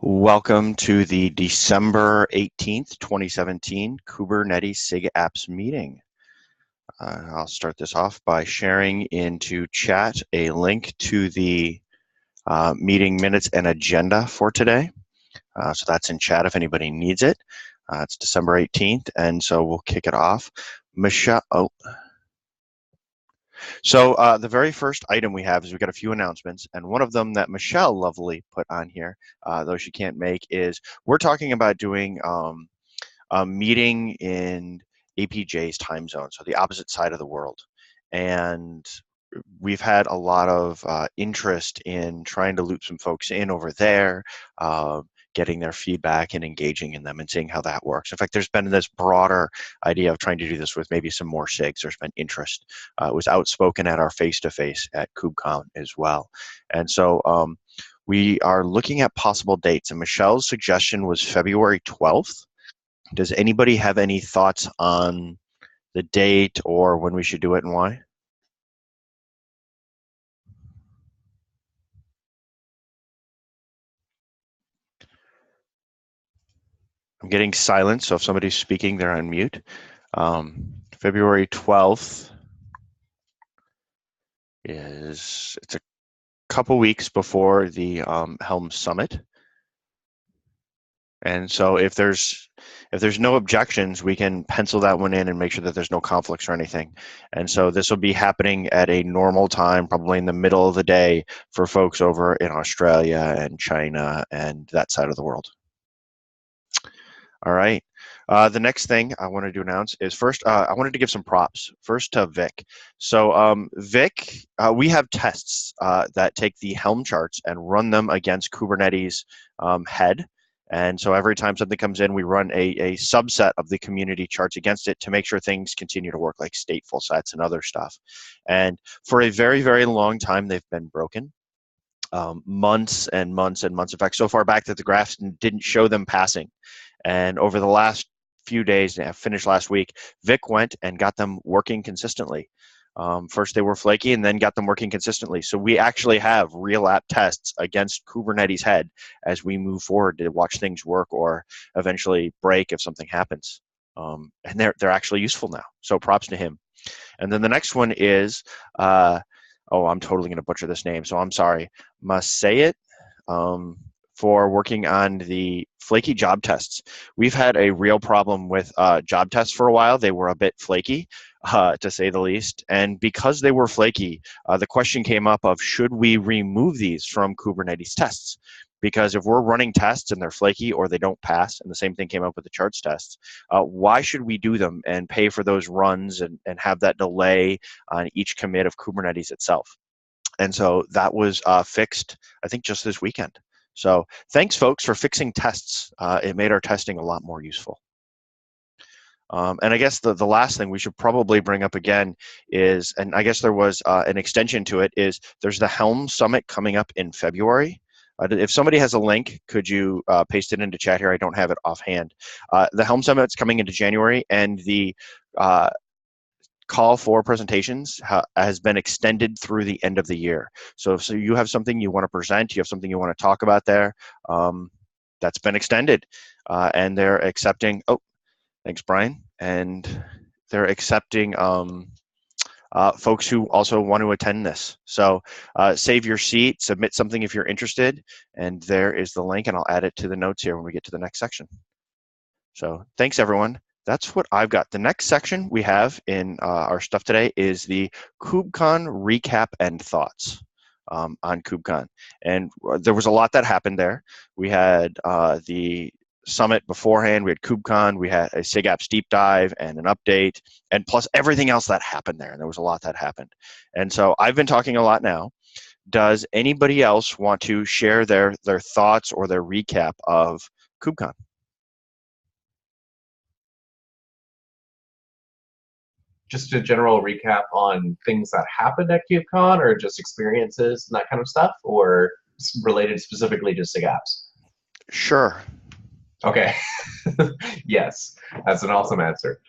Welcome to the December 18th, 2017 Kubernetes SIG Apps meeting. I'll start this off by sharing into chat a link to the meeting minutes and agenda for today. So that's in chat if anybody needs it. It's December 18th, and so we'll kick it off. Michelle, So the very first item we have is we've got a few announcements, and one of them that Michelle lovely put on here, though she can't make, is we're talking about doing a meeting in APJ's time zone, so the opposite side of the world. And we've had a lot of interest in trying to loop some folks in over there, getting their feedback and engaging in them and seeing how that works. In fact, there's been this broader idea of trying to do this with maybe some more SIGs. There's been interest. It was outspoken at our face-to-face at Coopgun as well. And so we are looking at possible dates, and Michelle's suggestion was February 12th. Does anybody have any thoughts on the date or when we should do it and why? I'm getting silence, so if somebody's speaking, they're on mute. February 12th it's a couple weeks before the Helm Summit. And so if there's no objections, we can pencil that one in and make sure that there's no conflicts or anything. And so this will be happening at a normal time, probably in the middle of the day for folks over in Australia and China and that side of the world. All right. The next thing I wanted to announce is first, I wanted to give some props. First to Vic. So Vic, we have tests that take the Helm charts and run them against Kubernetes head. And so every time something comes in, we run a subset of the community charts against it to make sure things continue to work, like stateful sets and other stuff. And for a very, very long time, they've been broken. Months and months and months. In fact, so far back that the graphs didn't show them passing. And over the last few days, finished last week, Vic went and got them working consistently. First they were flaky and then got them working consistently. So we actually have real app tests against Kubernetes head as we move forward to watch things work or eventually break if something happens. And they're actually useful now. So props to him. And then the next one is, oh, I'm totally going to butcher this name, so I'm sorry. Masayit, for working on the flaky job tests. We've had a real problem with job tests for a while. They were a bit flaky, to say the least. And because they were flaky, the question came up of, should we remove these from Kubernetes tests? Because if we're running tests and they're flaky or they don't pass, and the same thing came up with the charts tests, why should we do them and pay for those runs and have that delay on each commit of Kubernetes itself? And so that was fixed, I think, just this weekend. So thanks, folks, for fixing tests. It made our testing a lot more useful. And I guess the last thing we should probably bring up again is, and I guess there was an extension to it, is there's the Helm Summit coming up in February. If somebody has a link, could you paste it into chat here? I don't have it offhand. The Helm Summit's coming into January, and the call for presentations has been extended through the end of the year. So you have something you want to present, you have something you want to talk about there, that's been extended. And they're accepting, oh, thanks, Brian. And they're accepting folks who also want to attend this. So save your seat, submit something if you're interested, and there is the link, and I'll add it to the notes here when we get to the next section. So thanks, everyone. That's what I've got. The next section we have in our stuff today is the Coopgun recap and thoughts on Coopgun. And there was a lot that happened there. We had the summit beforehand, we had Coopgun, we had a SIG Apps deep dive and an update, and plus everything else that happened there. And there was a lot that happened. And so I've been talking a lot now. Does anybody else want to share their thoughts or their recap of Coopgun? Just a general recap on things that happened at KubeCon, or just experiences and that kind of stuff, or related specifically to SIG Apps? Sure. Okay. Yes, that's an awesome answer.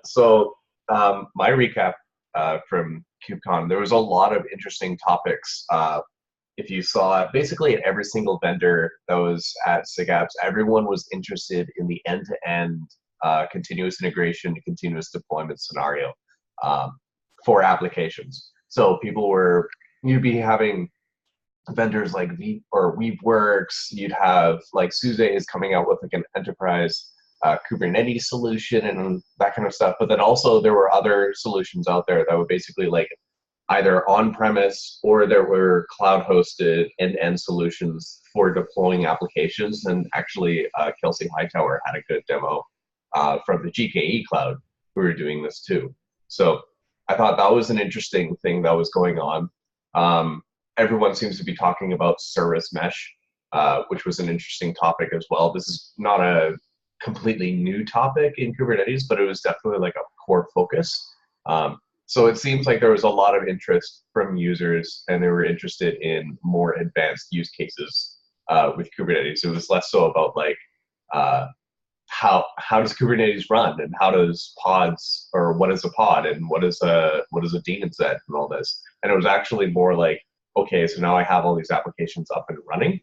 So my recap from KubeCon, there was a lot of interesting topics if you saw basically at every single vendor that was at SIG Apps, everyone was interested in the end-to-end continuous integration, continuous deployment scenario for applications. So you'd be having vendors like Weaveworks, you'd have like SUSE is coming out with like an enterprise Kubernetes solution and that kind of stuff. But then also there were other solutions out there that were basically like either on-premise or there were cloud-hosted end-to-end solutions for deploying applications. And actually, Kelsey Hightower had a good demo from the GKE cloud who were doing this too. So I thought that was an interesting thing that was going on. Everyone seems to be talking about service mesh, which was an interesting topic as well. This is not a completely new topic in Kubernetes, but it was definitely like a core focus. So it seems like there was a lot of interest from users and they were interested in more advanced use cases with Kubernetes. It was less so about like how does Kubernetes run and how does pods, or what is a pod and what is a daemon set and all this. And it was actually more like, okay, so now I have all these applications up and running.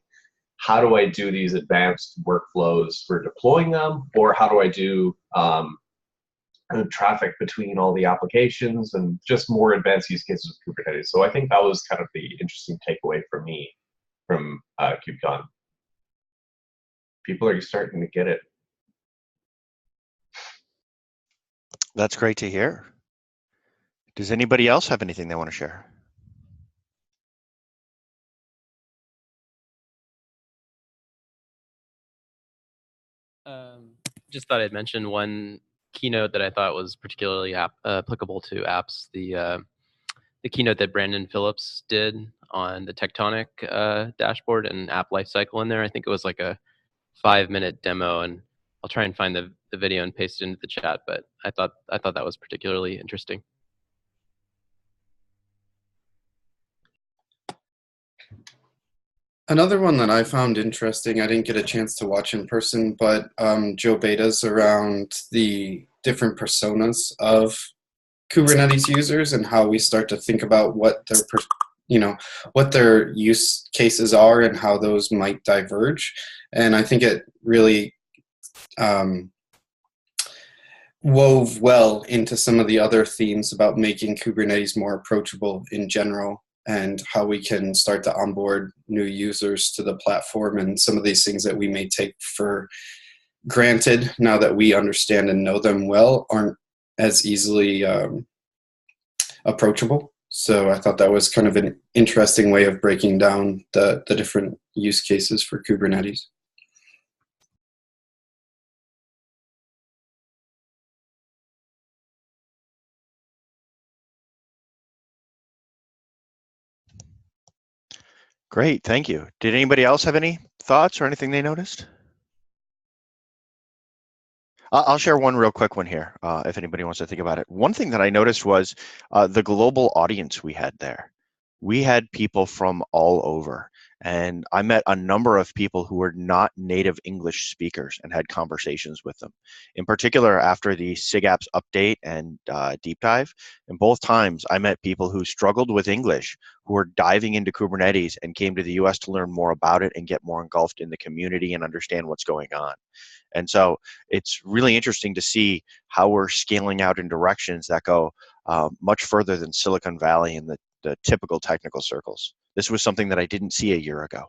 How do I do these advanced workflows for deploying them? Or how do I do traffic between all the applications and just more advanced use cases of Kubernetes? So I think that was kind of the interesting takeaway for me from Coopgun. People are starting to get it. That's great to hear. Does anybody else have anything they want to share? Just thought I'd mention one keynote that I thought was particularly applicable to apps. The keynote that Brandon Phillips did on the Tectonic dashboard and app lifecycle in there. I think it was like a 5-minute demo, and I'll try and find the video and paste it into the chat. But I thought that was particularly interesting. Another one that I found interesting, I didn't get a chance to watch in person, but Joe Beta's around the different personas of Kubernetes users and how we start to think about what their use cases are and how those might diverge. And I think it really wove well into some of the other themes about making Kubernetes more approachable in general, and how we can start to onboard new users to the platform, and some of these things that we may take for granted now that we understand and know them well aren't as easily approachable. So I thought that was kind of an interesting way of breaking down the different use cases for Kubernetes. Great, thank you. Did anybody else have any thoughts or anything they noticed? I'll share one real quick one here, if anybody wants to think about it. One thing that I noticed was the global audience we had there. We had people from all over, and I met a number of people who were not native English speakers and had conversations with them. In particular, after the SIG Apps update and deep dive, and both times I met people who struggled with English, who were diving into Kubernetes and came to the US to learn more about it and get more engulfed in the community and understand what's going on. And so it's really interesting to see how we're scaling out in directions that go much further than Silicon Valley and the typical technical circles. This was something that I didn't see a year ago.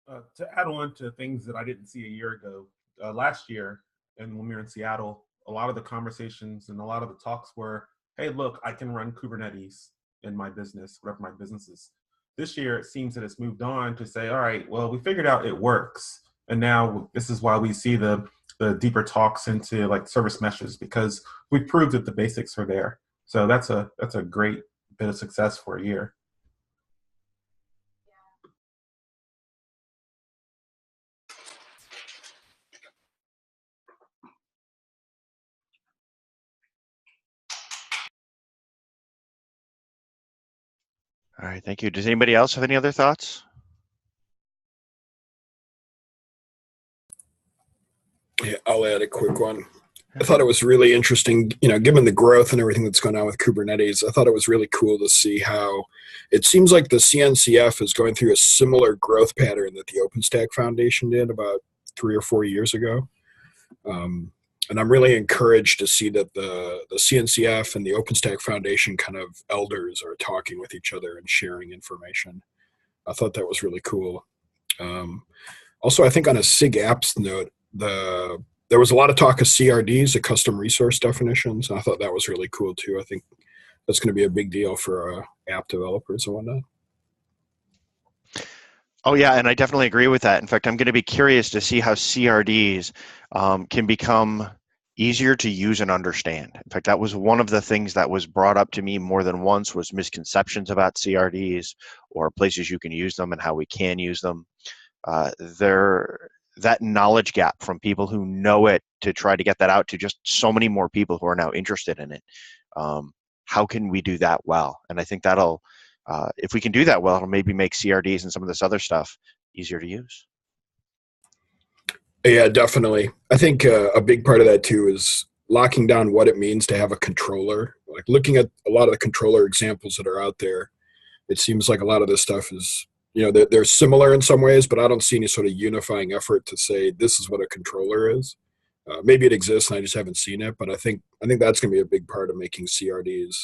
To add on to things that I didn't see a year ago, last year, and when we were in Seattle, a lot of the conversations and a lot of the talks were, hey, look, I can run Kubernetes in my business, whatever my business is. This year, it seems that it's moved on to say, all right, well, we figured out it works. And now this is why we see the deeper talks into like service meshes, because we proved that the basics are there. So that's a great bit of success for a year. All right, thank you. Does anybody else have any other thoughts? Yeah, I'll add a quick one. I thought it was really interesting, given the growth and everything that's going on with Kubernetes. I thought it was really cool to see how it seems like the CNCF is going through a similar growth pattern that the OpenStack Foundation did about 3 or 4 years ago. And I'm really encouraged to see that the CNCF and the OpenStack Foundation kind of elders are talking with each other and sharing information. I thought that was really cool. Also, I think on a SIG Apps note, there was a lot of talk of CRDs, the custom resource definitions. And I thought that was really cool too. I think that's going to be a big deal for app developers and whatnot. Oh yeah, and I definitely agree with that. In fact, I'm going to be curious to see how CRDs can become easier to use and understand. In fact, that was one of the things that was brought up to me more than once, was misconceptions about CRDs or places you can use them and how we can use them. That knowledge gap from people who know it to try to get that out to just so many more people who are now interested in it. How can we do that well? And I think that'll, if we can do that well, it'll maybe make CRDs and some of this other stuff easier to use. Yeah, definitely. I think a big part of that too is locking down what it means to have a controller. Like looking at a lot of the controller examples that are out there, it seems like a lot of this stuff is, they're similar in some ways, but I don't see any sort of unifying effort to say this is what a controller is. Maybe it exists and I just haven't seen it, but I think that's going to be a big part of making CRDs,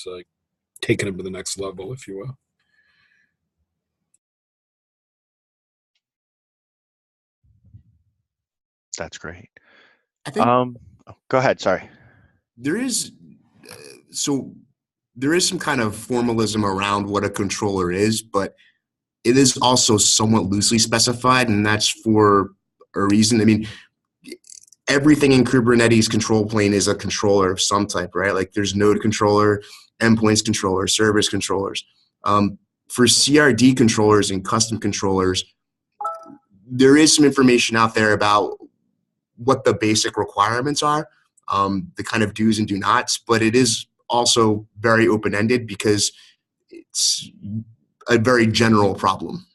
taking them to the next level, if you will. That's great. I think go ahead. Sorry. there is there is some kind of formalism around what a controller is, but it is also somewhat loosely specified, and that's for a reason. I mean, everything in Kubernetes control plane is a controller of some type, right? Like there's node controller, endpoints controller, service controllers. For CRD controllers and custom controllers, there is some information out there about what the basic requirements are, the kind of do's and do nots, but it is also very open-ended because it's a very general problem.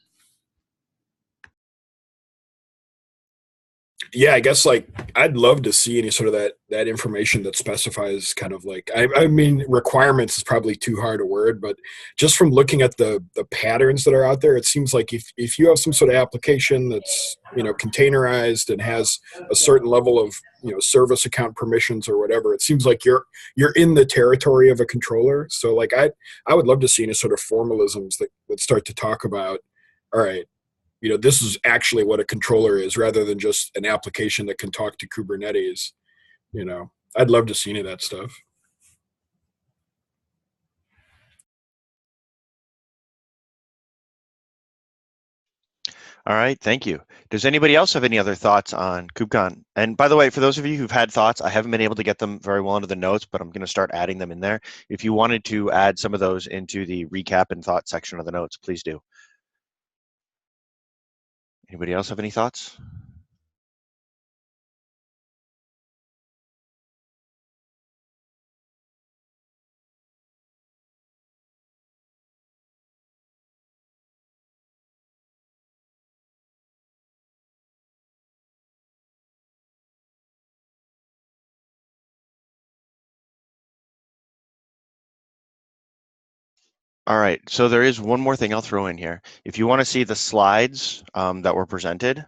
Yeah, I guess I'd love to see any sort of that information that specifies kind of I mean, requirements is probably too hard a word, but just from looking at the patterns that are out there, it seems like if you have some sort of application that's containerized and has a certain level of service account permissions or whatever, it seems like you're in the territory of a controller. So I would love to see any sort of formalisms that start to talk about, all right, this is actually what a controller is rather than just an application that can talk to Kubernetes. I'd love to see any of that stuff. All right, thank you. Does anybody else have any other thoughts on Coopgun? And by the way, for those of you who've had thoughts, I haven't been able to get them very well into the notes, but I'm going to start adding them in there. If you wanted to add some of those into the recap and thought section of the notes, please do. Anybody else have any thoughts? All right, so there is one more thing I'll throw in here. If you want to see the slides that were presented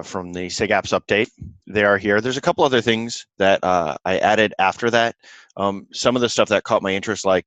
from the SIG Apps update, they are here. There's a couple other things that I added after that. Some of the stuff that caught my interest, like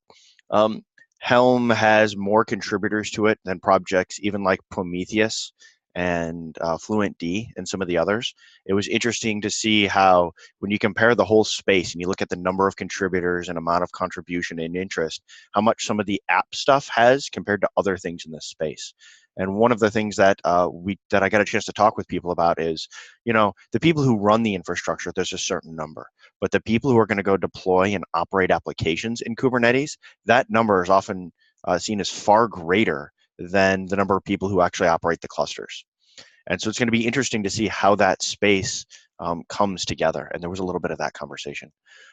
Helm has more contributors to it than projects even like Prometheus and FluentD and some of the others. It was interesting to see how when you compare the whole space and you look at the number of contributors and amount of contribution and interest, how much some of the app stuff has compared to other things in this space. And one of the things that that I got a chance to talk with people about is, the people who run the infrastructure, there's a certain number. But the people who are going to go deploy and operate applications in Kubernetes, that number is often seen as far greater than the number of people who actually operate the clusters. And so it's going to be interesting to see how that space comes together. And there was a little bit of that conversation.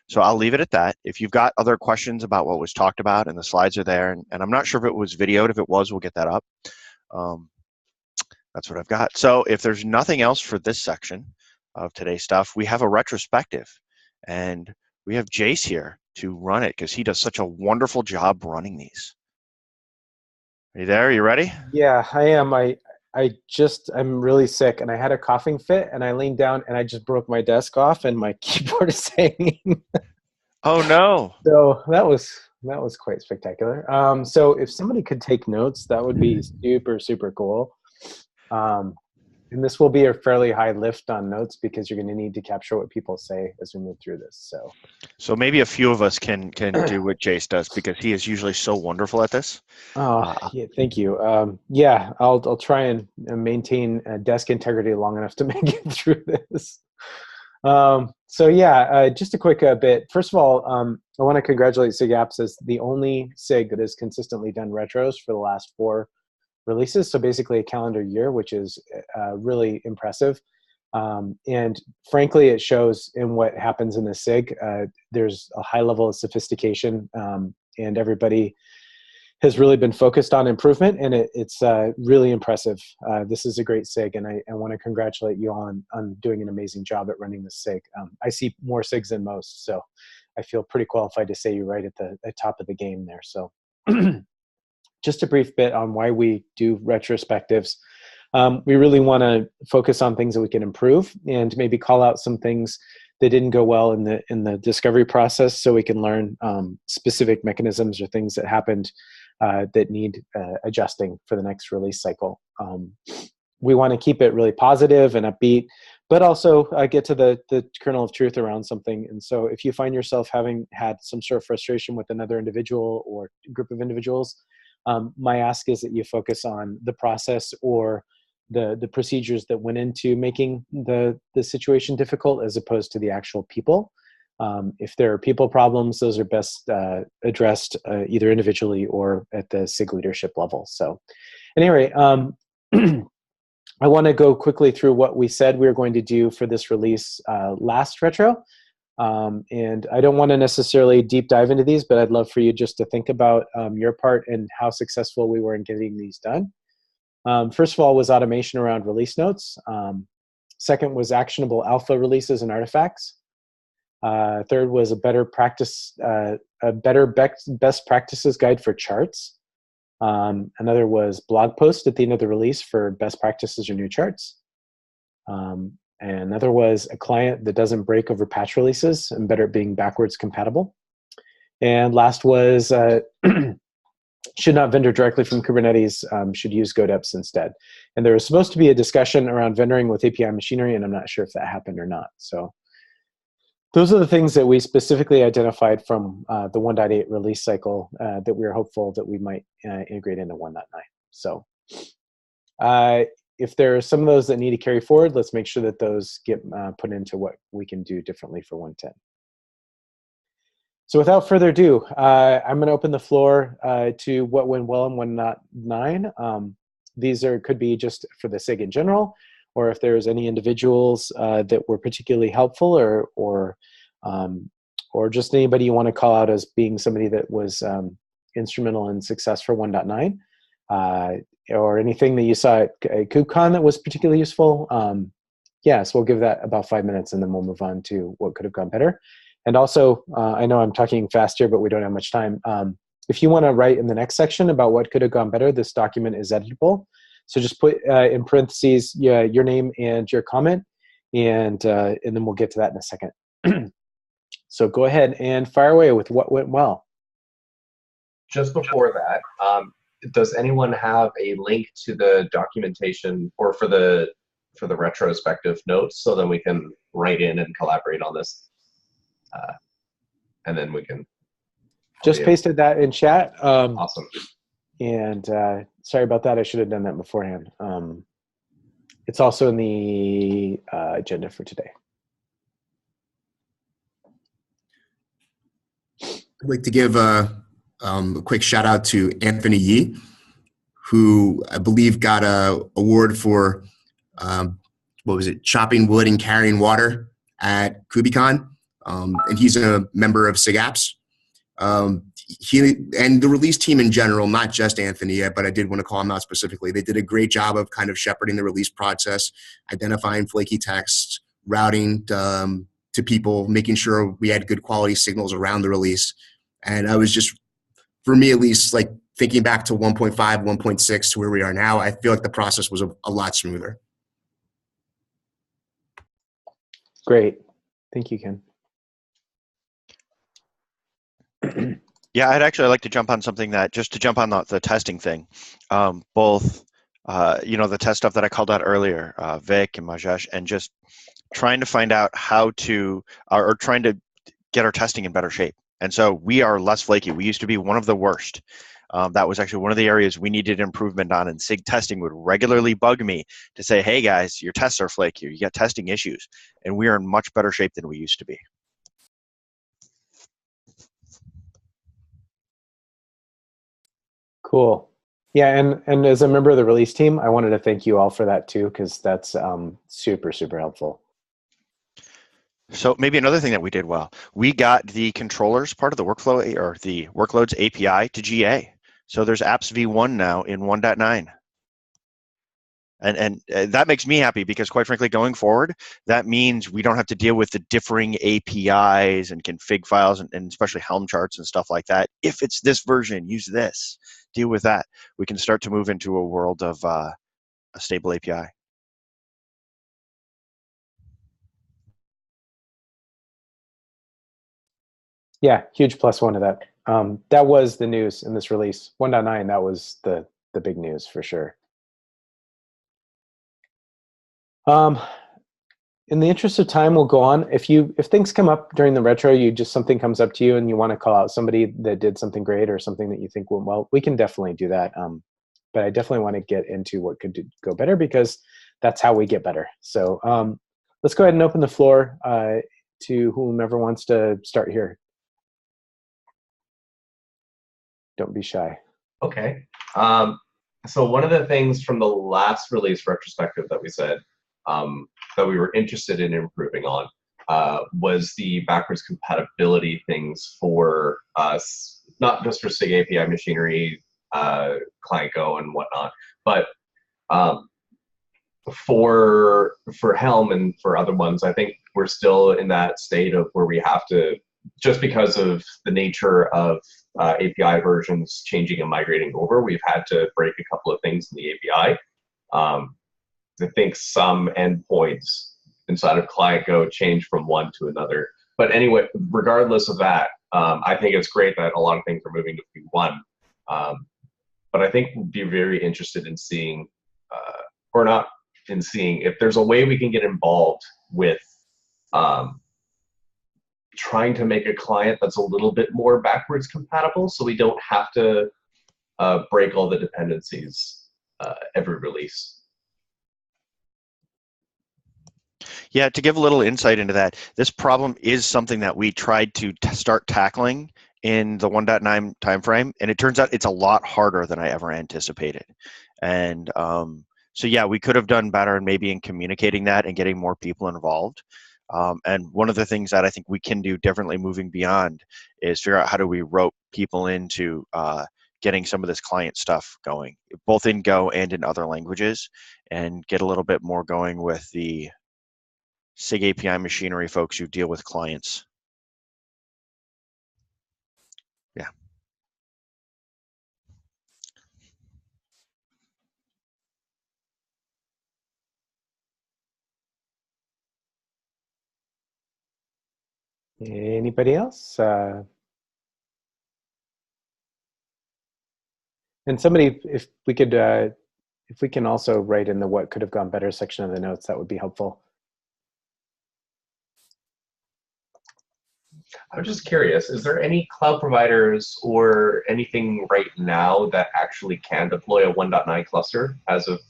So I'll leave it at that. If you've got other questions about what was talked about, and the slides are there, and I'm not sure if it was videoed. If it was, we'll get that up. That's what I've got. So if there's nothing else for this section of today's stuff, we have a retrospective. and we have Jace here to run it because he does such a wonderful job running these. Are you there? Are you ready? Yeah, I am. I'm really sick and I had a coughing fit and I leaned down and I just broke my desk off and my keyboard is hanging. Oh no. So that was quite spectacular. So if somebody could take notes, that would be super, super cool. And this will be a fairly high lift on notes because you're going to need to capture what people say as we move through this. So maybe a few of us can do what Jace does because he is usually so wonderful at this. Oh, yeah, thank you. Yeah, I'll try and maintain desk integrity long enough to make it through this. So yeah, just a quick bit. First of all, I want to congratulate SIG Apps as the only SIG that has consistently done retros for the last 4 releases. So basically a calendar year, which is really impressive. And frankly, it shows in what happens in the SIG. There's a high level of sophistication, and everybody has really been focused on improvement, and it's really impressive. This is a great SIG, and I want to congratulate you on doing an amazing job at running the SIG. I see more SIGs than most, so I feel pretty qualified to say you're right at the top of the game there. So just a brief bit on why we do retrospectives. We really want to focus on things that we can improve and maybe call out some things that didn't go well in the discovery process so we can learn specific mechanisms or things that happened that need adjusting for the next release cycle. We want to keep it really positive and upbeat, but also get to the kernel of truth around something. And so if you find yourself having had some sort of frustration with another individual or group of individuals, my ask is that you focus on the process or the procedures that went into making the situation difficult as opposed to the actual people. If there are people problems, those are best addressed either individually or at the SIG leadership level. So anyway, I want to go quickly through what we said we were going to do for this release last retro. And I don't want to necessarily deep dive into these, but I'd love for you just to think about your part and how successful we were in getting these done. First of all was automation around release notes. Second was actionable alpha releases and artifacts. Third was a better best practices guide for charts. Another was blog post at the end of the release for best practices or new charts. And another was a client that doesn't break over patch releases and better being backwards compatible. And last was should not vendor directly from Kubernetes, should use GoDeps instead. And there was supposed to be a discussion around vendoring with API machinery, and I'm not sure if that happened or not. So those are the things that we specifically identified from the 1.8 release cycle that we were hopeful that we might integrate into 1.9. So if there are some of those that need to carry forward, let's make sure that those get put into what we can do differently for 1.10. So without further ado, I'm going to open the floor to what went well in 1.9. These could be just for the SIG in general, or if there's any individuals that were particularly helpful, or just anybody you want to call out as being somebody that was instrumental in success for 1.9, or anything that you saw at Coopgun that was particularly useful. So we'll give that about 5 minutes, and then we'll move on to what could have gone better. And also, I know I'm talking fast here, but we don't have much time. If you want to write in the next section about what could have gone better, this document is editable. So just put in parentheses your name and your comment, and then we'll get to that in a second. So go ahead and fire away with what went well. Just before that, does anyone have a link to the documentation or for the retrospective notes so that we can write in and collaborate on this? And then we can just pasted that in chat. Awesome. And sorry about that. I should have done that beforehand. It's also in the agenda for today. I'd like to give a quick shout out to Anthony Yee, who I believe got an award for, chopping wood and carrying water at Coopgun. And he's a member of SIG Apps. He and the release team in general, not just Anthony, but I did want to call him out specifically. They did a great job of kind of shepherding the release process, identifying flaky texts, routing to to people, making sure we had good quality signals around the release. And I was just, for me at least, like thinking back to 1.5, 1.6 to where we are now, I feel like the process was a lot smoother. Great. Thank you, Ken. Yeah, I'd actually like to jump on something that, just to jump on the testing thing. Both, the test stuff that I called out earlier, Vic and Majesh, and just trying to find out how to, or trying to get our testing in better shape. And so we are less flaky. We used to be one of the worst. That was actually one of the areas we needed improvement on, and SIG testing would regularly bug me to say, hey guys, your tests are flaky, you got testing issues, and we are in much better shape than we used to be. Cool. Yeah, and as a member of the release team, I wanted to thank you all for that too, because that's super, super helpful. So maybe another thing that we did well, we got the controllers part of the workflow, or the workloads API, to GA. So there's apps v1 now in 1.9. And that makes me happy, because quite frankly, going forward, that means we don't have to deal with the differing APIs and config files and especially Helm charts and stuff like that. If it's this version, use this, deal with that. We can start to move into a world of a stable API. Yeah, huge +1 to that. That was the news in this release. 1.9, that was the big news for sure. In the interest of time, we'll go on. If things come up during the retro, something comes up to you and you want to call out somebody that did something great or something that you think went well, we can definitely do that. But I definitely want to get into what could go better, because that's how we get better. So let's go ahead and open the floor to whomever wants to start here. Don't be shy. Okay. So one of the things from the last release retrospective that we said that we were interested in improving on was the backwards compatibility things for us, not just for SIG API machinery, ClientGo and whatnot, but for Helm and for other ones. I think we're still in that state of where we have to, just because of the nature of API versions changing and migrating over, we've had to break a couple of things in the API. I think some endpoints inside of ClientGo change from one to another. But anyway, regardless of that, I think it's great that a lot of things are moving to V1. But I think we'd be very interested in seeing, or not in seeing, if there's a way we can get involved with trying to make a client that's a little bit more backwards compatible, so we don't have to break all the dependencies every release. Yeah, to give a little insight into that, this problem is something that we tried to start tackling in the 1.9 timeframe, and it turns out it's a lot harder than I ever anticipated. And so yeah, we could have done better maybe in communicating that and getting more people involved. And one of the things that I think we can do differently moving beyond is figure out how do we rope people into getting some of this client stuff going, both in Go and in other languages, and get a little bit more going with the SIG API machinery folks who deal with clients. Yeah. Anybody else? And somebody, if we can also write in the what could have gone better section of the notes, that would be helpful. I'm just curious, is there any cloud providers or anything right now that actually can deploy a 1.9 cluster as of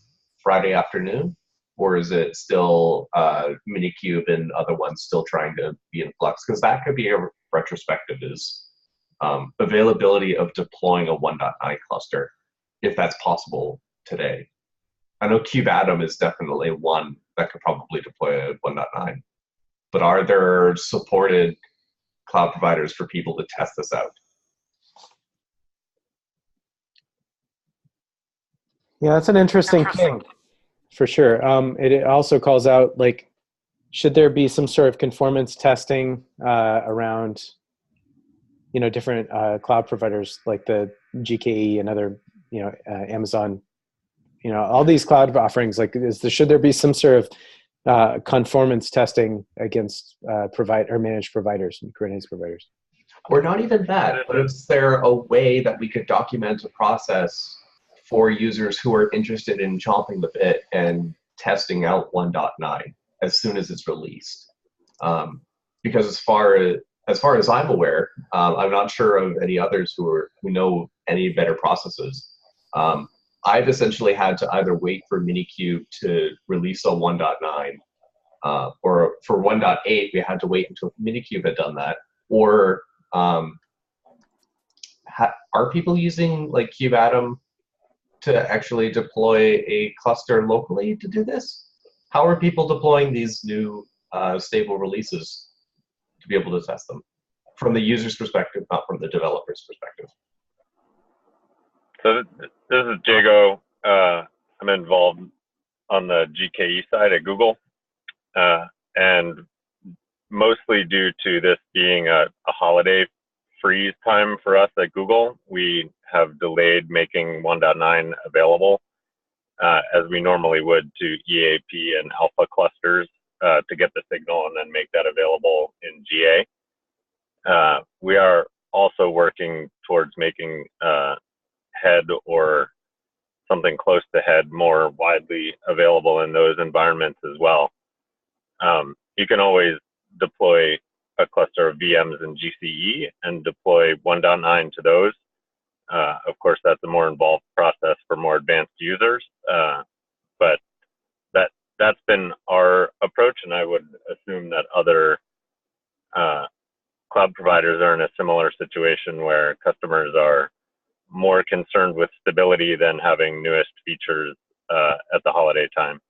Friday afternoon? Or is it still Minikube and other ones still trying to be in flux? Because that could be a retrospective, is availability of deploying a 1.9 cluster, if that's possible today. I know Kubeatom is definitely one that could probably deploy a 1.9. But are there supported cloud providers for people to test this out? Yeah, that's an interesting thing, for sure. It also calls out, like, should there be some sort of conformance testing around, different cloud providers like the GKE and other, Amazon, all these cloud offerings? Like, should there be some sort of conformance testing against managed providers and Kubernetes providers? Or not even that, but is there a way that we could document a process for users who are interested in chomping the bit and testing out 1.9 as soon as it's released? Because as far as I'm aware, I'm not sure of any others who know any better processes. I've essentially had to either wait for Minikube to release a 1.9, or for 1.8, we had to wait until Minikube had done that, or are people using like kubeatom to actually deploy a cluster locally to do this? How are people deploying these new stable releases to be able to test them from the user's perspective, not from the developer's perspective? So this is Jago. I'm involved on the GKE side at Google, and mostly due to this being a holiday freeze time for us at Google, we have delayed making 1.9 available as we normally would to EAP and alpha clusters to get the signal and then make that available in GA. We are also working towards making head or something close to head more widely available in those environments as well. You can always deploy a cluster of VMs in GCE and deploy 1.9 to those. Of course, that's a more involved process for more advanced users, but that's been our approach, and I would assume that other cloud providers are in a similar situation where customers are more concerned with stability than having newest features at the holiday time.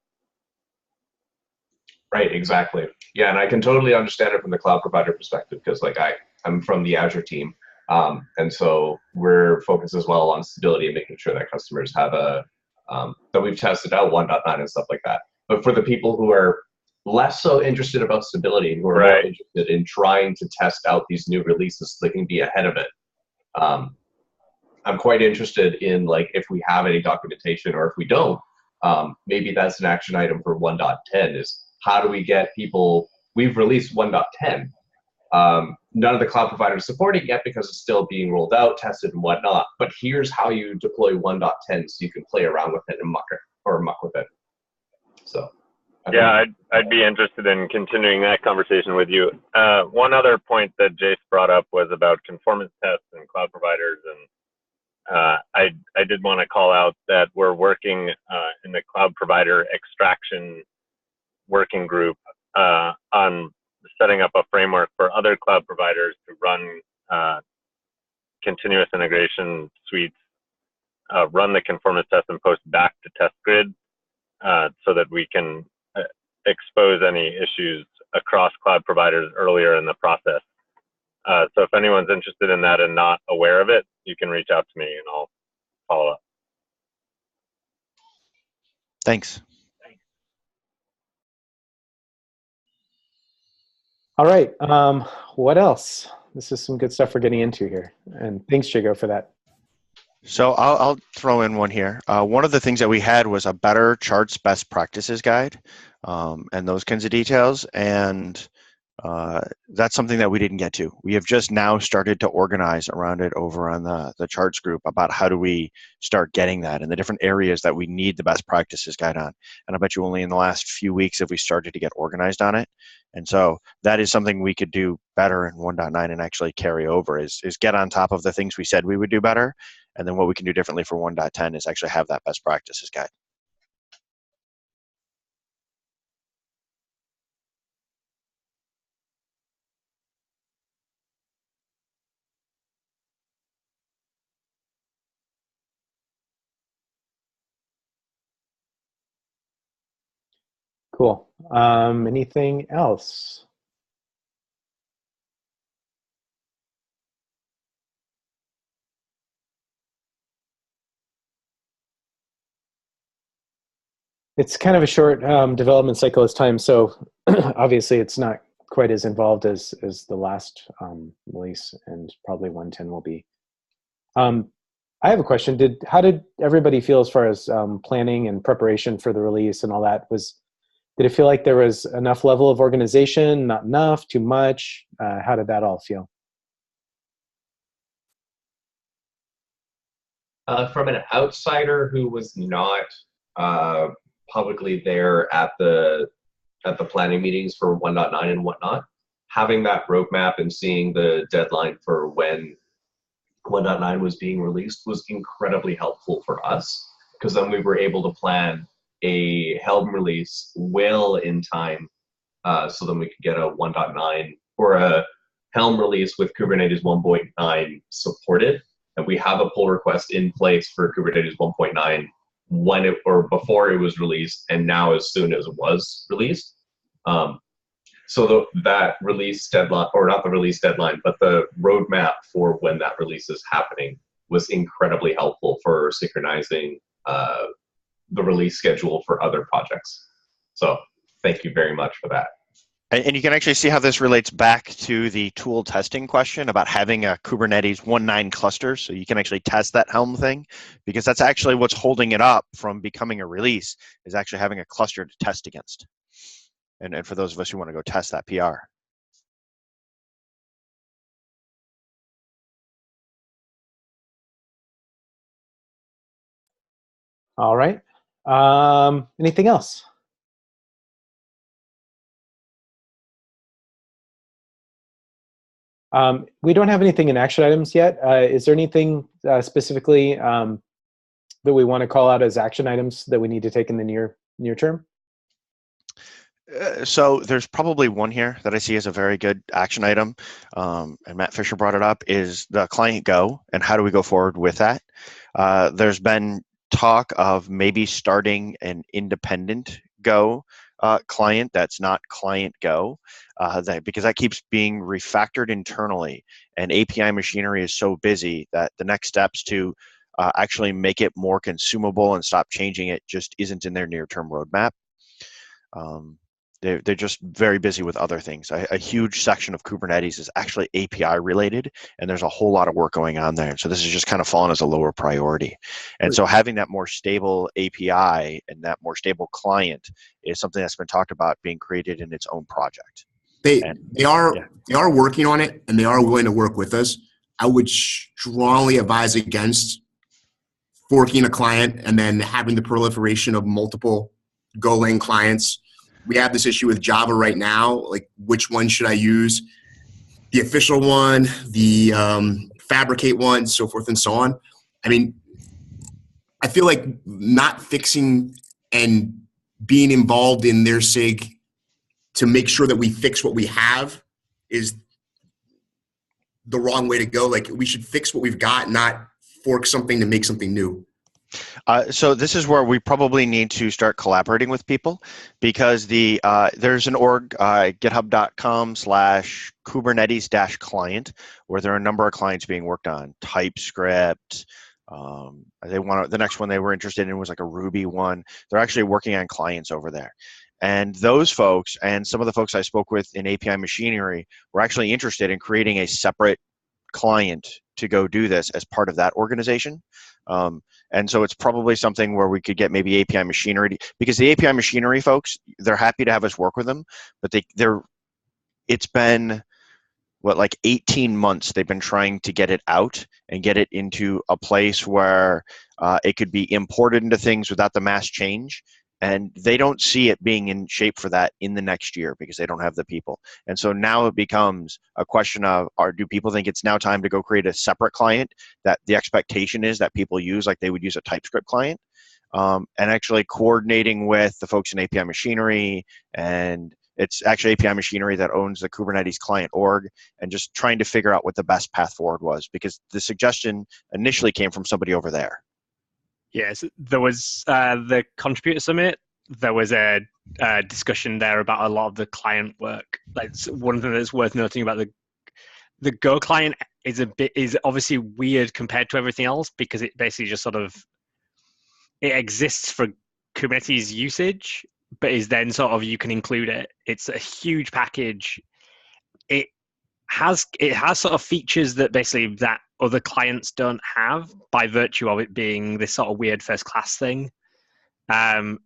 Right, exactly. Yeah, and I can totally understand it from the cloud provider perspective, because like I'm from the Azure team, and so we're focused as well on stability and making sure that customers have that we've tested out 1.9 and stuff like that. But for the people who are less so interested about stability, who are more interested in trying to test out these new releases so they can be ahead of it, I'm quite interested in, like, if we have any documentation, or if we don't, maybe that's an action item for 1.10 is how do we get people, we've released 1.10. None of the cloud providers support it yet because it's still being rolled out, tested and whatnot, but here's how you deploy 1.10 so you can play around with it and muck with it. So. Yeah, I'd be interested in continuing that conversation with you. One other point that Jace brought up was about conformance tests and cloud providers, and I did want to call out that we're working in the cloud provider extraction working group on setting up a framework for other cloud providers to run continuous integration suites, run the conformance test and post back to test grid so that we can expose any issues across cloud providers earlier in the process. So if anyone's interested in that and not aware of it, you can reach out to me and I'll follow up. Thanks. All right. What else? This is some good stuff we're getting into here. And thanks, Jago, for that. So I'll throw in one here. One of the things that we had was a better charts best practices guide and those kinds of details. And that's something that we didn't get to. We have just now started to organize around it over on the charts group about how do we start getting that and the different areas that we need the best practices guide on. And I bet you only in the last few weeks have we started to get organized on it. And so that is something we could do better in 1.9 and actually carry over is get on top of the things we said we would do better. And then what we can do differently for 1.10 is actually have that best practices guide. Cool. Anything else? It's kind of a short development cycle this time, so obviously it's not quite as involved as the last release, and probably 110 will be. I have a question. How did everybody feel as far as planning and preparation for the release and all that? Did it feel like there was enough level of organization, not enough, too much? How did that all feel? From an outsider who was not publicly there at the planning meetings for 1.9 and whatnot, having that roadmap and seeing the deadline for when 1.9 was being released was incredibly helpful for us, because then we were able to plan a Helm release well in time, so then we could get a 1.9 or a Helm release with Kubernetes 1.9 supported. And we have a pull request in place for Kubernetes 1.9 when it, or before it was released, and now as soon as it was released. So that release deadline, or not the release deadline, but the roadmap for when that release is happening was incredibly helpful for synchronizing the release schedule for other projects. So thank you very much for that. And you can actually see how this relates back to the tool testing question about having a Kubernetes 1.9 cluster. So you can actually test that Helm thing, because that's actually what's holding it up from becoming a release, is actually having a cluster to test against. And for those of us who want to go test that PR. All right. Anything else? We don't have anything in action items yet. Is there anything specifically that we want to call out as action items that we need to take in the near term? So there's probably one here that I see as a very good action item, and Matt Fisher brought it up, is the ClientGo, and how do we go forward with that? There's been talk of maybe starting an independent Go client that's not ClientGo, because that keeps being refactored internally, and API machinery is so busy that the next steps to actually make it more consumable and stop changing it just isn't in their near-term roadmap. They're just very busy with other things. A huge section of Kubernetes is actually API related, and there's a whole lot of work going on there. So this is just kind of fallen as a lower priority. And so having that more stable API and that more stable client is something that's been talked about being created in its own project. They are working on it, and they are willing to work with us. I would strongly advise against forking a client and then having the proliferation of multiple Golang clients. We have this issue with Java right now, like which one should I use? The official one, the fabricate one, so forth and so on. I mean, I feel like not fixing and being involved in their SIG to make sure that we fix what we have is the wrong way to go. Like, we should fix what we've got, not fork something to make something new. So this is where we probably need to start collaborating with people, because there's an org, github.com/Kubernetes-client, where there are a number of clients being worked on. TypeScript. The next one they were interested in was like a Ruby one. They're actually working on clients over there. And those folks and some of the folks I spoke with in API machinery were actually interested in creating a separate client to go do this as part of that organization. And so it's probably something where we could get maybe API machinery, because the API machinery folks, they're happy to have us work with them, but it's been like 18 months they've been trying to get it out and get it into a place where it could be imported into things without the mass change. And they don't see it being in shape for that in the next year because they don't have the people. And so now it becomes a question of, do people think it's now time to go create a separate client that the expectation is that people use like they would use a TypeScript client, and actually coordinating with the folks in API machinery, and it's actually API machinery that owns the Kubernetes Client org, and just trying to figure out what the best path forward was, because the suggestion initially came from somebody over there. Yes, there was the Contributor Summit. There was a discussion there about a lot of the client work. Like, one thing that's worth noting about the Go client is obviously weird compared to everything else, because it basically just sort of, it exists for Kubernetes usage, but is then sort of you can include it. It's a huge package. It has sort of features that basically that other clients don't have by virtue of it being this sort of weird first class thing. And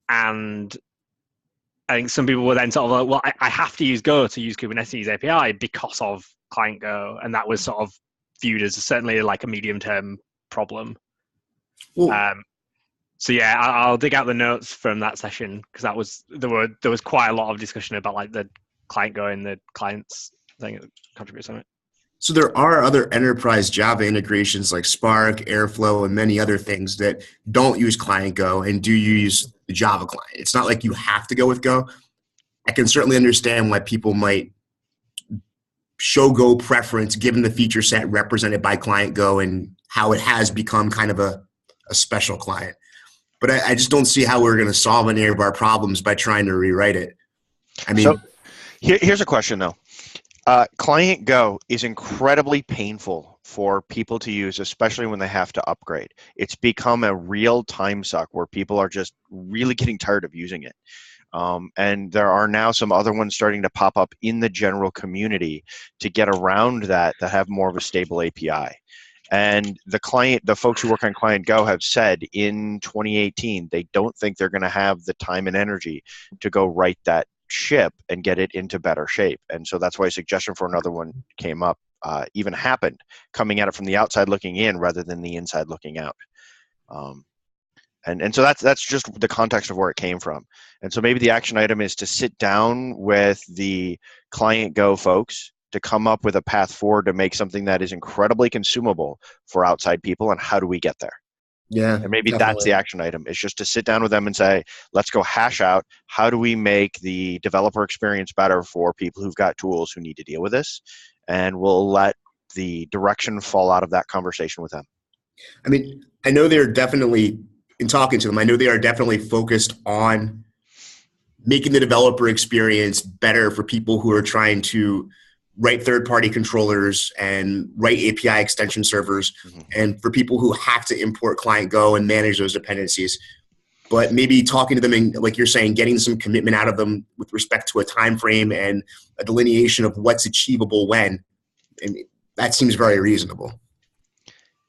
I think some people were then sort of like, well, I have to use Go to use Kubernetes API because of ClientGo, and that was sort of viewed as certainly like a medium-term problem. So yeah, I'll dig out the notes from that session because there was quite a lot of discussion about like the ClientGo and the clients thing that contributes on it. So there are other enterprise Java integrations like Spark, Airflow, and many other things that don't use ClientGo and do use the Java client. It's not like you have to go with Go. I can certainly understand why people might show Go preference given the feature set represented by ClientGo and how it has become kind of a special client. But I just don't see how we're going to solve any of our problems by trying to rewrite it. I mean, so here's a question though. ClientGo is incredibly painful for people to use, especially when they have to upgrade. It's become a real time suck where people are just really getting tired of using it. And there are now some other ones starting to pop up in the general community to get around that have more of a stable API. And the folks who work on ClientGo have said in 2018 they don't think they're going to have the time and energy to go write that ship and get it into better shape. And so that's why a suggestion for another one came up, even happened, coming at it from the outside looking in rather than the inside looking out. And so that's just the context of where it came from. And so maybe the action item is to sit down with the ClientGo folks to come up with a path forward to make something that is incredibly consumable for outside people, and how do we get there? yeah, And maybe definitely. that's the action item, is just to sit down with them and say, let's go hash out, how do we make the developer experience better for people who've got tools who need to deal with this? And we'll let the direction fall out of that conversation with them. I mean, I know they're definitely, in talking to them, I know they are definitely focused on making the developer experience better for people who are trying to write third-party controllers and write API extension servers, and for people who have to import ClientGo and manage those dependencies. But maybe talking to them and, like you're saying, getting some commitment out of them with respect to a time frame and a delineation of what's achievable when, and that seems very reasonable.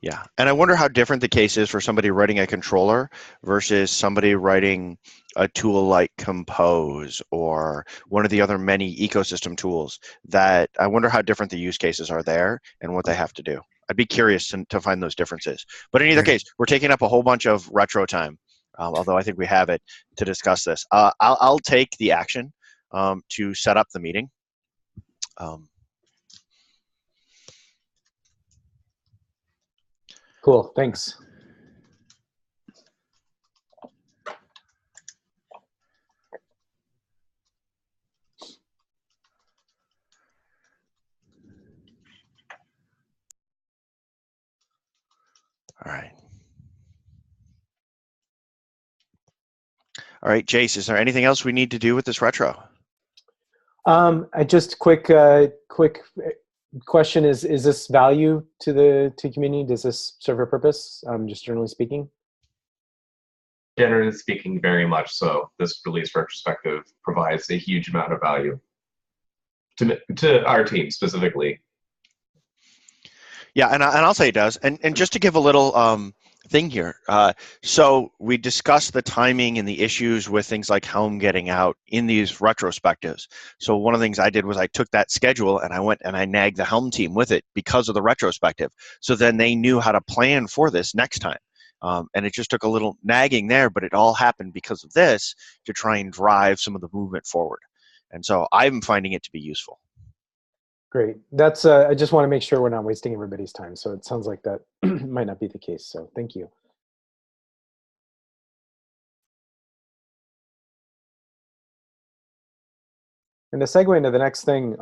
Yeah, and I wonder how different the case is for somebody writing a controller versus somebody writing a tool like Compose or one of the other many ecosystem tools. That I wonder how different the use cases are there and what they have to do. I'd be curious to find those differences. But in either case, we're taking up a whole bunch of retro time, although I think we have it to discuss this. I'll take the action to set up the meeting. Cool, thanks. All right. All right, Jace, is there anything else we need to do with this retro? I just quick question is this value to the community? Does this serve a purpose, just generally speaking? Generally speaking, very much so. This release retrospective provides a huge amount of value to our team specifically. Yeah, and I'll say it does. And just to give a little thing here, so we discussed the timing and the issues with things like Helm getting out in these retrospectives. So one of the things I did was I took that schedule and I went and I nagged the Helm team with it because of the retrospective. So then they knew how to plan for this next time. And it just took a little nagging there, but it all happened because of this to try and drive some of the movement forward. And so I'm finding it to be useful. Great. That's I just want to make sure we're not wasting everybody's time. So it sounds like that might not be the case. So thank you. And to segue into the next thing,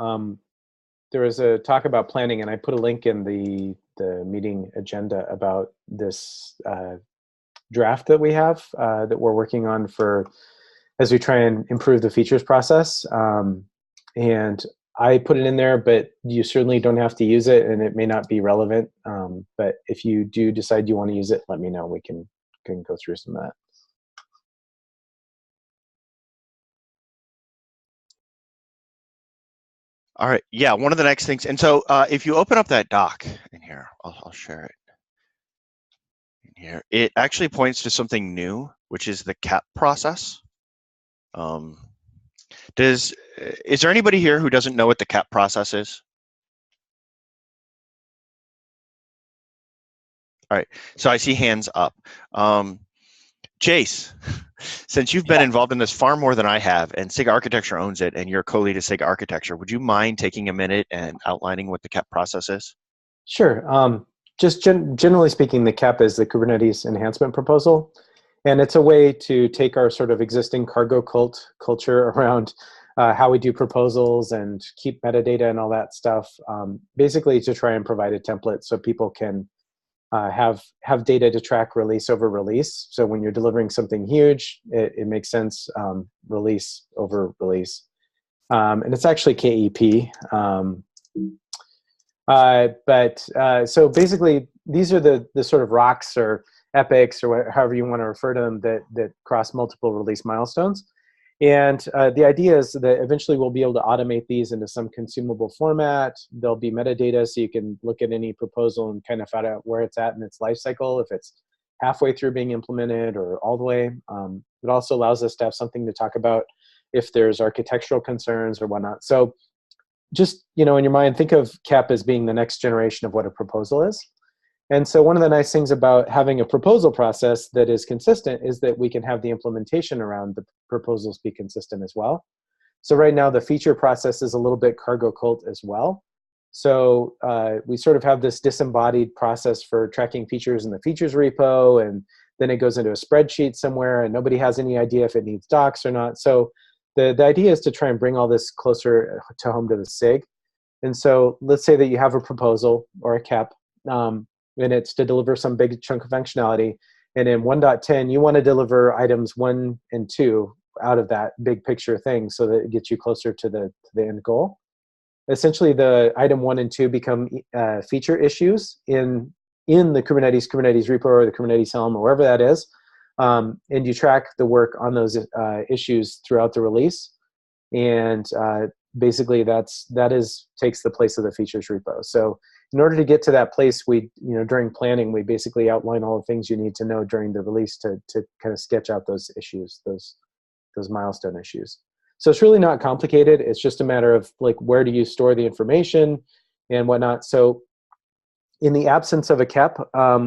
there was a talk about planning, and I put a link in the meeting agenda about this draft that we have that we're working on as we try and improve the features process. And I put it in there, but you certainly don't have to use it, and it may not be relevant. But if you do decide you want to use it, let me know. We can go through some of that. All right. Yeah, one of the next things, and so if you open up that doc in here, I'll share it in here. It actually points to something new, which is the CAP process. Is there anybody here who doesn't know what the CAP process is? All right, so I see hands up. Chase, since you've been involved in this far more than I have, and SIG Architecture owns it, and you're co-lead of SIG Architecture, would you mind taking a minute and outlining what the CAP process is? Sure. Just generally speaking, the CAP is the Kubernetes enhancement proposal. And it's a way to take our sort of existing cargo cult culture around how we do proposals and keep metadata and all that stuff, basically to try and provide a template so people can have data to track release over release. So when you're delivering something huge, it makes sense, release over release. And it's actually KEP. So basically, these are the sort of rocks or epics or however you want to refer to them that cross multiple release milestones. And the idea is that eventually we'll be able to automate these into some consumable format. There'll be metadata so you can look at any proposal and kind of find out where it's at in its life cycle, if it's halfway through being implemented or all the way. It also allows us to have something to talk about if there's architectural concerns or whatnot. So just, in your mind, think of CAP as being the next generation of what a proposal is. And so one of the nice things about having a proposal process that is consistent is that we can have the implementation around the proposals be consistent as well. So right now the feature process is a little bit cargo cult as well. So we sort of have this disembodied process for tracking features in the features repo, and then it goes into a spreadsheet somewhere, and nobody has any idea if it needs docs or not. So the idea is to try and bring all this closer to home to the SIG. And so let's say that you have a proposal or a CAP, and it's to deliver some big chunk of functionality. And in 1.10, you want to deliver items 1 and 2 out of that big picture thing so that it gets you closer to the end goal. Essentially, the item 1 and 2 become feature issues in the Kubernetes repo or the Kubernetes Helm or wherever that is. And you track the work on those issues throughout the release. And basically that takes the place of the features repo. So in order to get to that place, we, during planning, we basically outline all the things you need to know during the release to kind of sketch out those issues, those milestone issues. So it's really not complicated. It's just a matter of where do you store the information and whatnot. So in the absence of a CAP,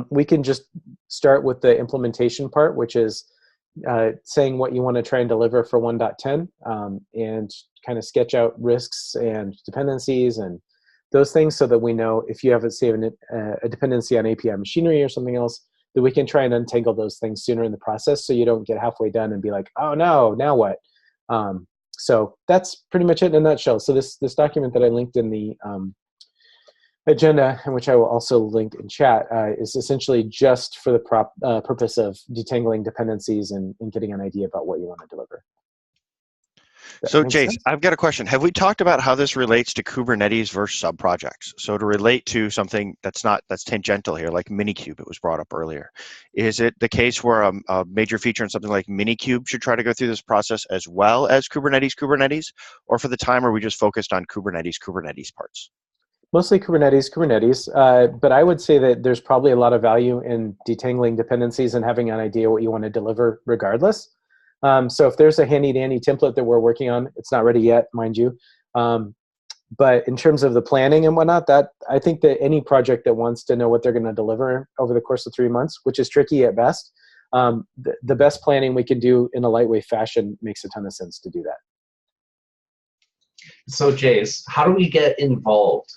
we can just start with the implementation part, which is saying what you want to try and deliver for 1.10 and kind of sketch out risks and dependencies and those things so that we know if you have, say, a dependency on API machinery or something else, that we can try and untangle those things sooner in the process so you don't get halfway done and be like, oh no, now what? So that's pretty much it in a nutshell. So this document that I linked in the agenda, and which I will also link in chat, is essentially just for the purpose of detangling dependencies and getting an idea about what you want to deliver. So Chase, I've got a question. Have we talked about how this relates to Kubernetes versus sub-projects? So to relate to something that's tangential here, like Minikube, it was brought up earlier. Is it the case where a major feature in something like Minikube should try to go through this process as well as Kubernetes? Or for the time, are we just focused on Kubernetes parts? Mostly Kubernetes, but I would say that there's probably a lot of value in detangling dependencies and having an idea what you want to deliver regardless. So if there's a handy-dandy template that we're working on, it's not ready yet, mind you. But in terms of the planning and whatnot, I think that any project that wants to know what they're going to deliver over the course of 3 months, which is tricky at best, the best planning we can do in a lightweight fashion makes a ton of sense to do that. So Jace, how do we get involved?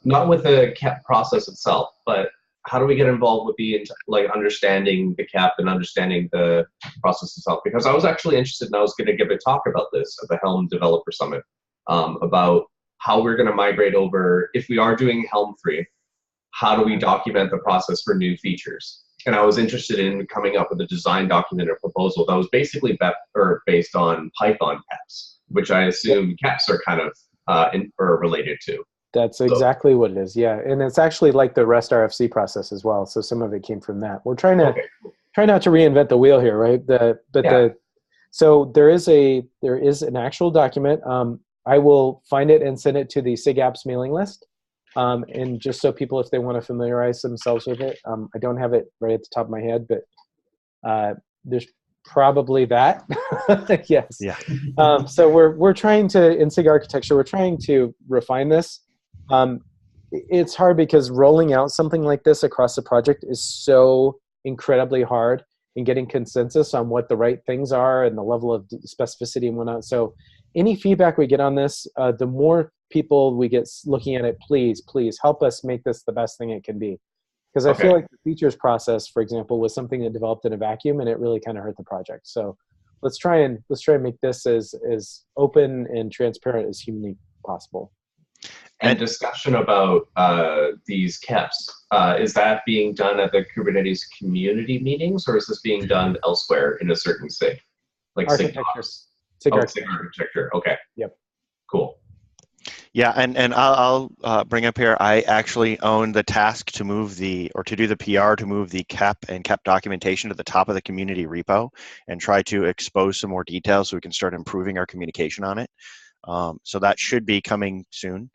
Not with the CAP process itself, but how do we get involved with the understanding the CAP and understanding the process itself? Because I was actually interested, and I was going to give a talk about this at the Helm Developer Summit, about how we're going to migrate over. If we are doing Helm 3, how do we document the process for new features? And I was interested in coming up with a design document or proposal that was basically based on Python caps, which I assume caps are kind of related to. That's exactly what it is, yeah. And it's actually like the REST RFC process as well. So some of it came from that. We're trying to try not to reinvent the wheel here, right? So there is an actual document. I will find it and send it to the SIG Apps mailing list. And just so people, if they want to familiarize themselves with it, I don't have it right at the top of my head, but there's probably that. Yes. Yeah. So we're trying to, in SIG architecture, we're trying to refine this. It's hard because rolling out something like this across the project is so incredibly hard, and getting consensus on what the right things are and the level of specificity and whatnot. So any feedback we get on this, the more people we get looking at it, please help us make this the best thing it can be. Because I feel like the features process, for example, was something that developed in a vacuum, and it really kind of hurt the project. So let's try and make this as open and transparent as humanly possible. And discussion about these KEPs, is that being done at the Kubernetes community meetings, or is this being done elsewhere in a certain SIG? Like architecture. SIG architecture. Okay. Yep. Cool. Yeah, and I'll bring up here, I actually own the task to move to do the PR to move the KEP and KEP documentation to the top of the community repo and try to expose some more details so we can start improving our communication on it. So that should be coming soon.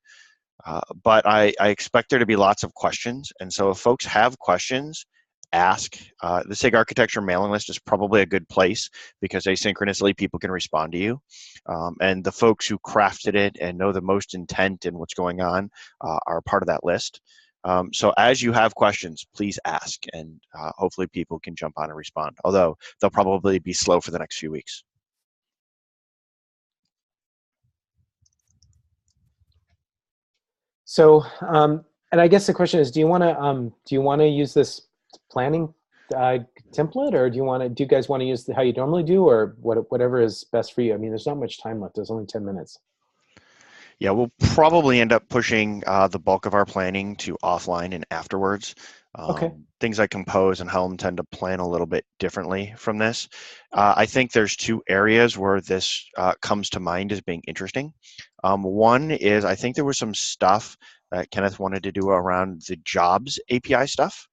But I expect there to be lots of questions. And so if folks have questions, ask. The SIG architecture mailing list is probably a good place because asynchronously people can respond to you. And the folks who crafted it and know the most intent and what's going on are part of that list. So as you have questions, please ask, and hopefully people can jump on and respond, although they'll probably be slow for the next few weeks. So, and I guess the question is, do you want to use this planning template, or do you guys want to use how you normally do, or whatever is best for you? I mean, there's not much time left. There's only 10 minutes. Yeah, we'll probably end up pushing the bulk of our planning to offline and afterwards. Okay. Things like Compose and Helm tend to plan a little bit differently from this. I think there's two areas where this comes to mind as being interesting. One is I think there was some stuff that Kenneth wanted to do around the jobs API stuff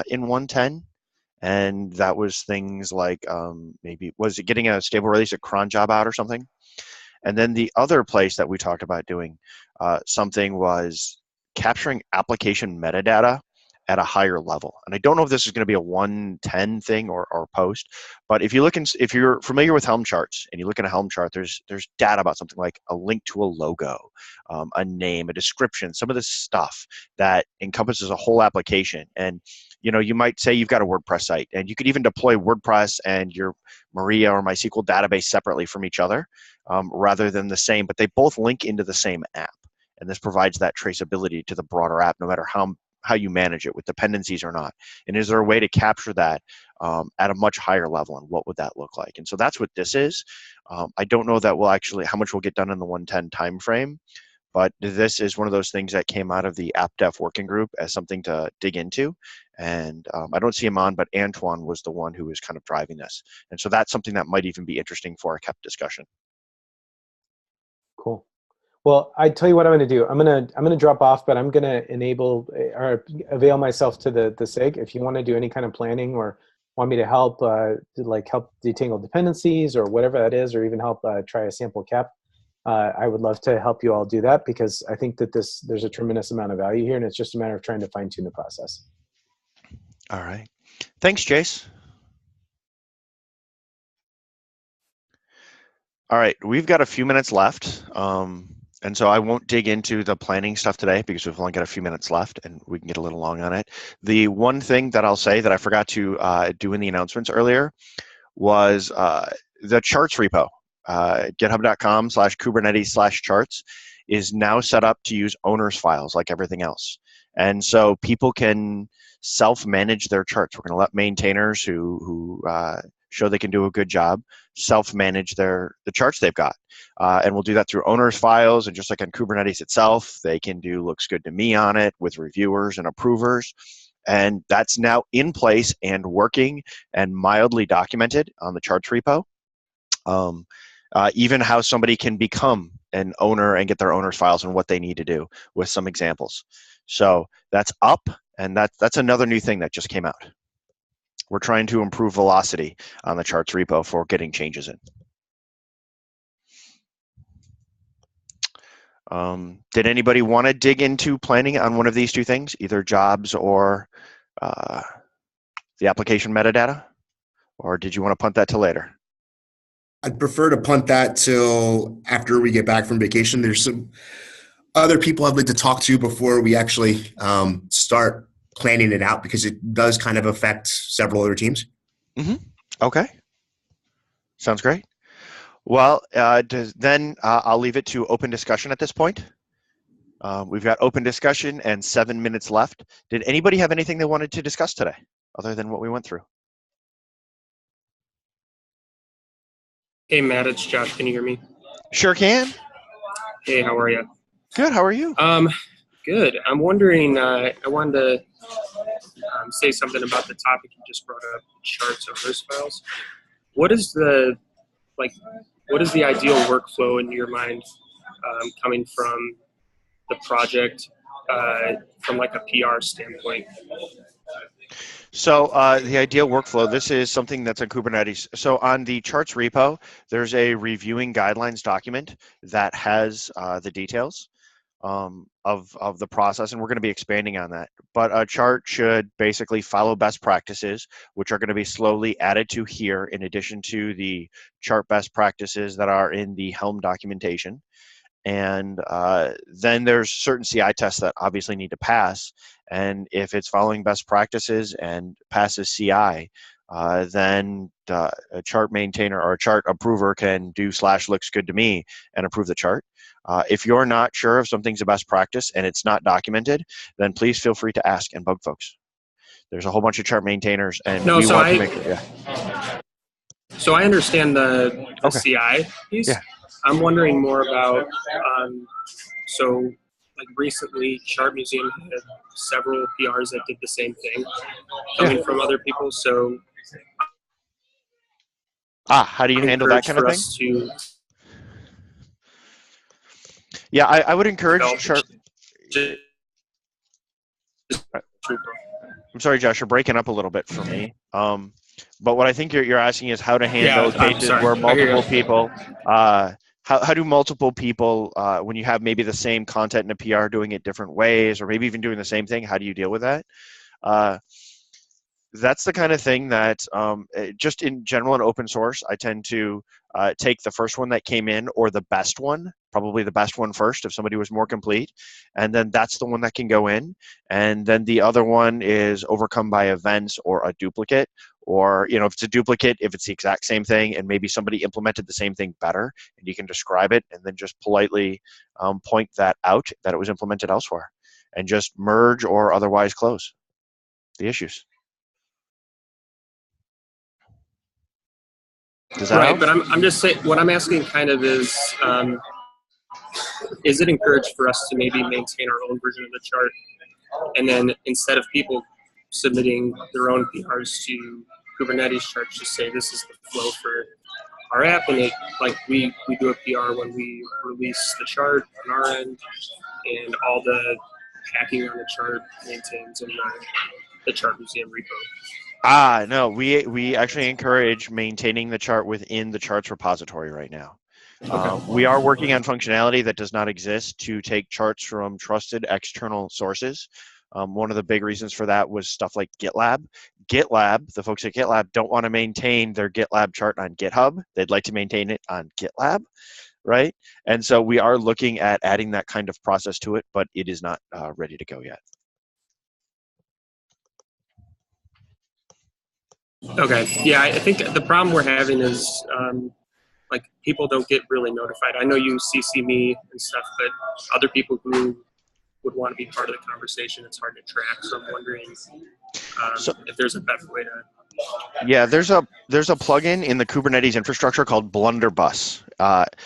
in 110. And that was things like maybe, was it getting a stable release of cron job out or something? And then the other place that we talked about doing something was capturing application metadata at a higher level. And I don't know if this is going to be a 110 thing or post, but if you look if you're familiar with Helm charts and you look at a Helm chart, there's data about something like a link to a logo, a name, a description, some of this stuff that encompasses a whole application. And you might say you've got a WordPress site, and you could even deploy WordPress and your Maria or MySQL database separately from each other rather than the same, but they both link into the same app. And this provides that traceability to the broader app, no matter how you manage it with dependencies or not. And is there a way to capture that at a much higher level, and what would that look like? And so that's what this is. I don't know that how much we'll get done in the 110 timeframe, but this is one of those things that came out of the app dev working group as something to dig into. And I don't see him on, but Antoine was the one who was kind of driving this. And so that's something that might even be interesting for a KEP discussion. Cool. Well, I tell you what I'm going to do. I'm going to drop off, but I'm going to enable or avail myself to the SIG. If you want to do any kind of planning or want me to help, help detangle dependencies or whatever that is, or even help try a sample KEP, I would love to help you all do that, because I think that there's a tremendous amount of value here, and it's just a matter of trying to fine tune the process. All right. Thanks, Jace. All right, we've got a few minutes left. And so I won't dig into the planning stuff today because we've only got a few minutes left and we can get a little long on it. The one thing that I'll say that I forgot to do in the announcements earlier was the charts repo. GitHub.com/Kubernetes/charts is now set up to use owners files like everything else. And so people can self-manage their charts. We're going to let maintainers who show they can do a good job self-manage the charts they've got. And we'll do that through owners files, and just like on Kubernetes itself, they can do looks good to me on it with reviewers and approvers. And that's now in place and working and mildly documented on the charts repo. Even how somebody can become an owner and get their owners files and what they need to do with some examples. So that's up, and that's another new thing that just came out. We're trying to improve velocity on the charts repo for getting changes in. Did anybody want to dig into planning on one of these two things, either jobs or the application metadata? Or did you want to punt that till later? I'd prefer to punt that till after we get back from vacation. There's some other people I'd like to talk to before we actually start planning it out, because it does kind of affect several other teams. Mm-hmm. Okay. Sounds great. Well, then I'll leave it to open discussion at this point. We've got open discussion and 7 minutes left. Did anybody have anything they wanted to discuss today other than what we went through? Hey, Matt, it's Josh. Can you hear me? Sure can. Hey, how are you? Good. How are you? Good. I'm wondering, I wanted to say something about the topic you just brought up, charts of risk files. What is the ideal workflow in your mind coming from the project from like a PR standpoint? So the ideal workflow, this is something that's on Kubernetes. So on the charts repo, there's a reviewing guidelines document that has the details of the process, and we're going to be expanding on that. But a chart should basically follow best practices, which are going to be slowly added to here in addition to the chart best practices that are in the Helm documentation. And then there's certain CI tests that obviously need to pass. And if it's following best practices and passes CI, then a chart maintainer or a chart approver can do /looks good to me and approve the chart. If you're not sure if something's a best practice and it's not documented, then please feel free to ask and bug folks. There's a whole bunch of chart maintainers, and we want to make it. Yeah. So I understand the Okay. CI piece. Yeah. I'm wondering more about, so like recently Chart Museum had several PRs that did the same thing coming from other people. So how do you handle that kind of thing? Yeah, I would encourage chart. I'm sorry, Josh, you're breaking up a little bit for me. But what I think you're asking is how to handle cases where multiple people, how do multiple people, when you have maybe the same content in a PR doing it different ways, or maybe even doing the same thing, how do you deal with that? That's the kind of thing that just in general in open source, I tend to take the first one that came in, or the best one, probably the best one first if somebody was more complete, and then that's the one that can go in, and then the other one is overcome by events or a duplicate, or if it's a duplicate, if it's the exact same thing and maybe somebody implemented the same thing better, and you can describe it and then just politely point that out that it was implemented elsewhere, and just merge or otherwise close the issues. Right, but I'm just saying, what I'm asking kind of is it encouraged for us to maybe maintain our own version of the chart, and then instead of people submitting their own PRs to Kubernetes charts, just say this is the flow for our app, and we do a PR when we release the chart on our end, and all the hacking on the chart maintains in the Chart Museum repo. No, we actually encourage maintaining the chart within the charts repository right now. We are working on functionality that does not exist to take charts from trusted external sources. One of the big reasons for that was stuff like GitLab. The folks at GitLab don't want to maintain their GitLab chart on GitHub. They'd like to maintain it on GitLab, right? And so we are looking at adding that kind of process to it, but it is not ready to go yet. Okay. Yeah, I think the problem we're having is like people don't get really notified. I know you CC me and stuff, but other people who would want to be part of the conversation, it's hard to track. So I'm wondering if there's a better way to. Yeah, there's a plugin in the Kubernetes infrastructure called blunderbuss,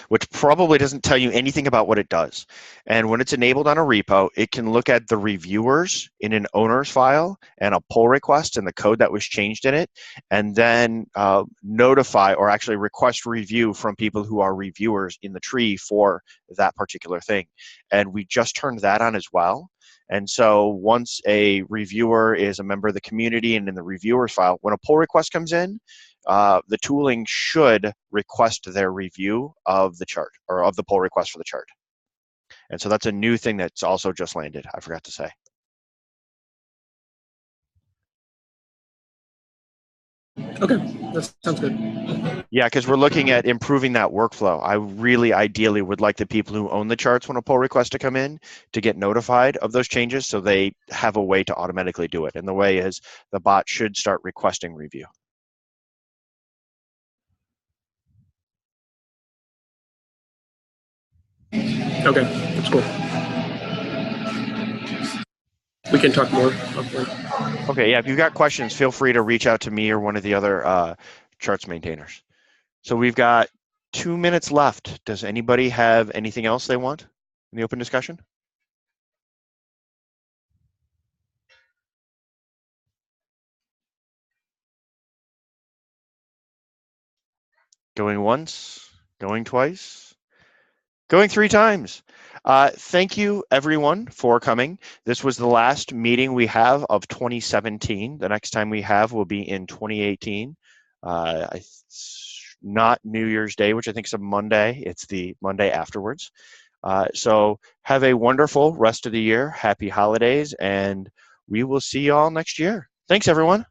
which probably doesn't tell you anything about what it does. And when it's enabled on a repo, it can look at the reviewers in an owner's file and a pull request and the code that was changed in it, and then notify or actually request review from people who are reviewers in the tree for that particular thing. And we just turned that on as well. And so once a reviewer is a member of the community and in the reviewers file, when a pull request comes in, the tooling should request their review of the chart or of the pull request for the chart. And so that's a new thing that's also just landed, I forgot to say. Okay, that sounds good. Yeah, because we're looking at improving that workflow. I really ideally would like the people who own the charts when a pull request to come in to get notified of those changes so they have a way to automatically do it. And the way is the bot should start requesting review. Okay, that's cool. We can talk more. Okay, yeah, if you've got questions, feel free to reach out to me or one of the other charts maintainers. So we've got 2 minutes left. Does anybody have anything else they want in the open discussion? Going once, going twice, going 3 times. Thank you, everyone, for coming. This was the last meeting we have of 2017. The next time we have will be in 2018. Not New Year's Day, which I think is a Monday. It's the Monday afterwards. So have a wonderful rest of the year. Happy holidays, and we will see you all next year. Thanks, everyone.